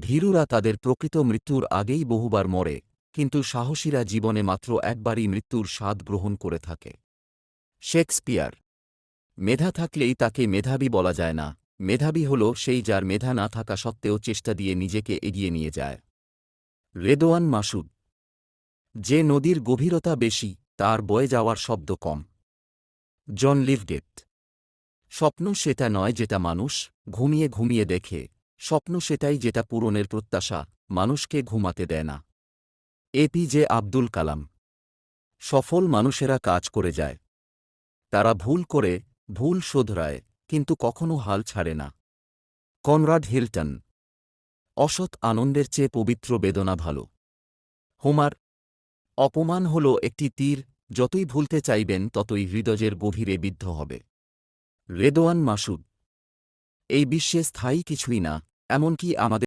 ভীরুরা তাদের প্রকৃত মৃত্যুর আগেই বহুবার মরে, কিন্তু সাহসীরা জীবনে মাত্র একবারই মৃত্যুর স্বাদ গ্রহণ করে থাকে। শেক্সপিয়ার। মেধা থাকলেই তাকে মেধাবী বলা যায় না, মেধাবী হল সেই যার মেধা না থাকা সত্ত্বেও চেষ্টা দিয়ে নিজেকে এগিয়ে নিয়ে যায়। রেদোয়ান মাসুদ। যে নদীর গভীরতা বেশি, তার বয়ে যাওয়ার শব্দ কম। জন লিভগেট। স্বপ্ন সেটা নয় যেটা মানুষ ঘুমিয়ে ঘুমিয়ে দেখে, স্বপ্ন সেটাই যেটা পূরণের প্রত্যাশা মানুষকে ঘুমাতে দেয় না। এপিজে আব্দুল কালাম। সফল মানুষেরা কাজ করে যায়। তারা ভুল করে, ভুল শোধরায়, কিন্তু কখনো হাল ছাড়ে না। কনরাড হিল্টন। অসৎ আনন্দের চেয়ে পবিত্র বেদনা ভালো। হোমার। অপমান হল একটি তীর, যতই ভুলতে চাইবেন ততই হৃদয়ের গভীরে বিদ্ধ হবে। রেদোয়ান মাসুদ। এই বিশ্বে স্থায়ী কিছুই না, এমনকি আমাদের